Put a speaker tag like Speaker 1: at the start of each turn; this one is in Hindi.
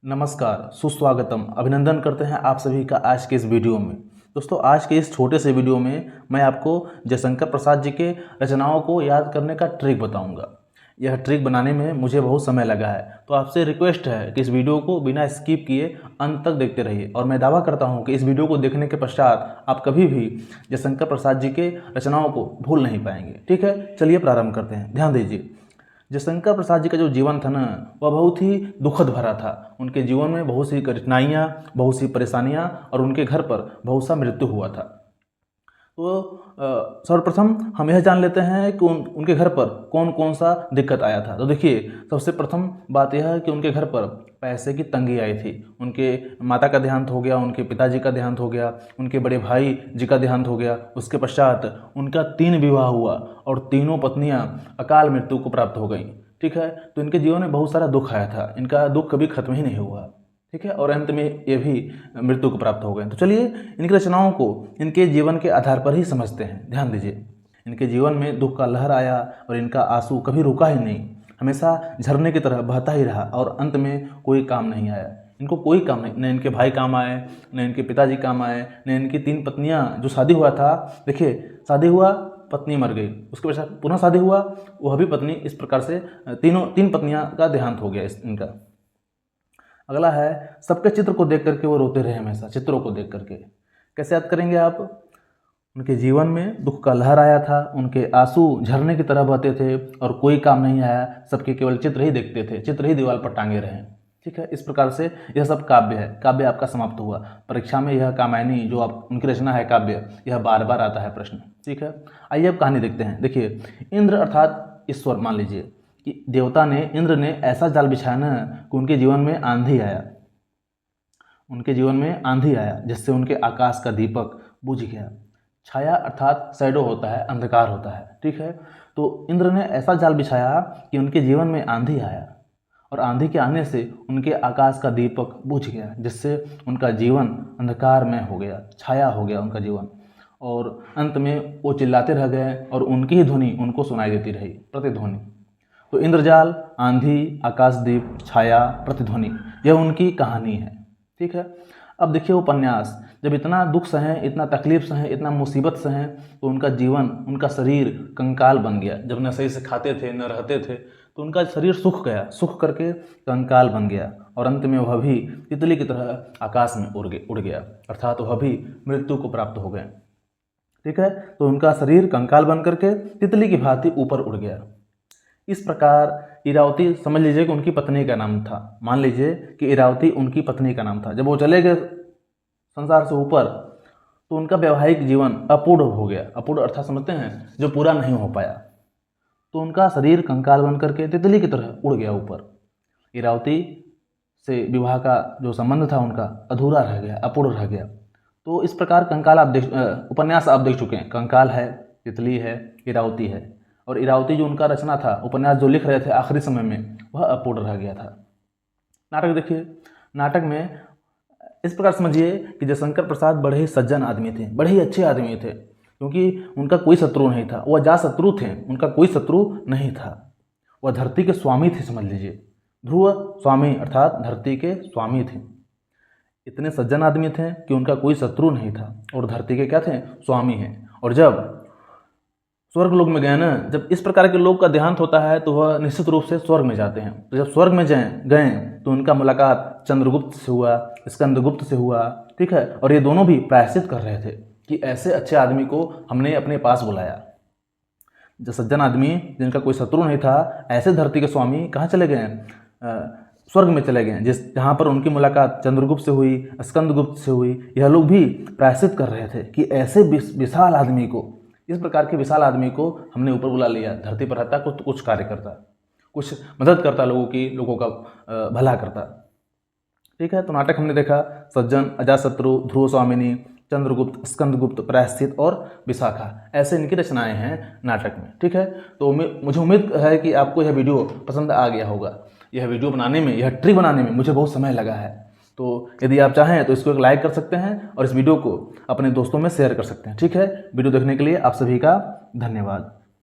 Speaker 1: नमस्कार, सुस्वागतम, अभिनंदन करते हैं आप सभी का आज के इस वीडियो में। दोस्तों, आज के इस छोटे से वीडियो में मैं आपको जयशंकर प्रसाद जी के रचनाओं को याद करने का ट्रिक बताऊंगा। यह ट्रिक बनाने में मुझे बहुत समय लगा है, तो आपसे रिक्वेस्ट है कि इस वीडियो को बिना स्किप किए अंत तक देखते रहिए। और मैं दावा करता हूं कि इस वीडियो को देखने के पश्चात आप कभी भी जयशंकर प्रसाद जी के रचनाओं को भूल नहीं पाएंगे। ठीक है, चलिए प्रारंभ करते हैं। ध्यान दीजिए, जयशंकर प्रसाद जी का जो जीवन था ना, वह बहुत ही दुखद भरा था। उनके जीवन में बहुत सी कठिनाइयाँ, बहुत सी परेशानियाँ और उनके घर पर बहुत सा मृत्यु हुआ था। तो सर्वप्रथम हम यह जान लेते हैं कि उनके घर पर कौन कौन सा दिक्कत आया था। तो देखिए, सबसे प्रथम बात यह है कि उनके घर पर पैसे की तंगी आई थी। उनके माता का देहांत हो गया, उनके पिताजी का देहांत हो गया, उनके बड़े भाई जी का देहांत हो गया। उसके पश्चात उनका 3 विवाह हुआ और तीनों पत्नियां अकाल मृत्यु को प्राप्त हो गईं। ठीक है, तो इनके जीवन में बहुत सारा दुख आया था। इनका दुख कभी खत्म ही नहीं हुआ। ठीक है, और अंत में ये भी मृत्यु को प्राप्त हो गए। तो चलिए इनकी रचनाओं को इनके जीवन के आधार पर ही समझते हैं। ध्यान दीजिए, इनके जीवन में दुख का लहर आया और इनका आंसू कभी रुका ही नहीं, हमेशा झरने की तरह बहता ही रहा और अंत में कोई काम नहीं आया। इनको कोई काम नहीं, न इनके भाई काम आए, न इनके पिताजी काम आए, न इनकी 3 पत्नियां, जो शादी हुआ था, देखिए शादी हुआ, पत्नी मर गई, उसके पश्चात पुनः शादी हुआ, वह भी पत्नी, इस प्रकार से 3 पत्नियां का देहांत हो गया इनका। अगला है, सबके चित्र को देख करके वो रोते रहे, हमेशा चित्रों को देख करके। कैसे याद करेंगे आप? उनके जीवन में दुख का लहर आया था, उनके आंसू झरने की तरह बहते थे और कोई काम नहीं आया, सबके केवल चित्र ही देखते थे, चित्र ही दीवार पर टांगे रहे। ठीक है, इस प्रकार से यह सब काव्य है। काव्य आपका समाप्त हुआ। परीक्षा में यह कामायनी जो आप उनकी रचना है काव्य, यह बार बार आता है प्रश्न। ठीक है, आइए अब कहानी देखते हैं। देखिए, इंद्र अर्थात ईश्वर, मान लीजिए कि देवता ने, इंद्र ने ऐसा जाल बिछाया ना कि उनके जीवन में आंधी आया। उनके जीवन में आंधी आया जिससे उनके आकाश का दीपक बुझ गया। छाया अर्थात शैडो होता है, अंधकार होता है। ठीक है, तो इंद्र ने ऐसा जाल बिछाया कि उनके जीवन में आंधी आया और आंधी के आने से उनके आकाश का दीपक बुझ गया, जिससे उनका जीवन अंधकार में हो गया, छाया हो गया उनका जीवन। और अंत में वो चिल्लाते रह गए और उनकी ही ध्वनि उनको सुनाई देती रही, प्रतिध्वनि। तो इंद्रजाल, आंधी, आकाशदीप, छाया, प्रतिध्वनि, यह उनकी कहानी है। ठीक है, अब देखिए उपन्यास, जब इतना दुख सहें, इतना तकलीफ सहें, इतना मुसीबत सहें, तो उनका जीवन, उनका शरीर कंकाल बन गया। जब न सही से खाते थे, न रहते थे, तो उनका शरीर सूख गया, सूख करके कंकाल बन गया और अंत में वह भी तितली की तरह आकाश में उड़ गया, अर्थात वह भी मृत्यु को प्राप्त हो गए। ठीक है, तो उनका शरीर कंकाल बन करके तितली की भांति ऊपर उड़ गया। इस प्रकार इरावती, समझ लीजिए कि उनकी पत्नी का नाम था। मान लीजिए कि इरावती उनकी पत्नी का नाम था। जब वो चले गए संसार से ऊपर, तो उनका वैवाहिक जीवन अपूर्ण हो गया। अपूर्ण अर्थात समझते हैं, जो पूरा नहीं हो पाया। तो उनका शरीर कंकाल बन करके तितली की तरह उड़ गया ऊपर। इरावती से विवाह का जो संबंध था उनका अधूरा रह गया, अपूर्ण रह गया। तो इस प्रकार कंकाल उपन्यास आप देख चुके हैं। कंकाल है, तितली है, इरावती है। और इरावती जो उनका रचना था, उपन्यास जो लिख रहे थे आखिरी समय में, वह अपूर्ण रह गया था। नाटक देखिए, नाटक में इस प्रकार समझिए कि जयशंकर प्रसाद बड़े ही सज्जन आदमी थे, बड़े ही अच्छे आदमी थे, क्योंकि उनका कोई शत्रु नहीं था। वह अजातशत्रु थे, उनका कोई शत्रु नहीं था। वह धरती के स्वामी थे, समझ लीजिए, ध्रुव स्वामी अर्थात धरती के स्वामी थे। इतने सज्जन आदमी थे कि उनका कोई शत्रु नहीं था और धरती के क्या थे? स्वामी हैं। और जब स्वर्ग लोक में गए ना, जब इस प्रकार के लोग का देहांत होता है तो वह निश्चित रूप से स्वर्ग में जाते हैं। तो जब स्वर्ग में गए तो उनका मुलाकात चंद्रगुप्त से हुआ, स्कंदगुप्त से हुआ। ठीक है, और ये दोनों भी प्रायश्चित कर रहे थे कि ऐसे अच्छे आदमी को हमने अपने पास बुलाया। जो सज्जन आदमी, जिनका कोई शत्रु नहीं था, ऐसे धरती के स्वामी कहाँ चले गए? स्वर्ग में चले गए, जहाँ पर उनकी मुलाकात चंद्रगुप्त से हुई, स्कंदगुप्त से हुई। यह लोग भी प्रायश्चित कर रहे थे कि ऐसे विशाल आदमी को, इस प्रकार के विशाल आदमी को हमने ऊपर बुला लिया। धरती पर रहता, कुछ कार्य करता, कुछ मदद करता, लोगों का भला करता। ठीक है, तो नाटक हमने देखा, सज्जन, अजातशत्रु, ध्रुव स्वामिनी, चंद्रगुप्त, स्कंदगुप्त, प्रायश्चित और विशाखा, ऐसे इनकी रचनाएं हैं नाटक में। ठीक है, तो मुझे उम्मीद है कि आपको यह वीडियो पसंद आ गया होगा। यह वीडियो बनाने में, यह ट्रिक बनाने में मुझे बहुत समय लगा है। तो यदि आप चाहें तो इसको एक लाइक कर सकते हैं और इस वीडियो को अपने दोस्तों में शेयर कर सकते हैं। ठीक है, वीडियो देखने के लिए आप सभी का धन्यवाद।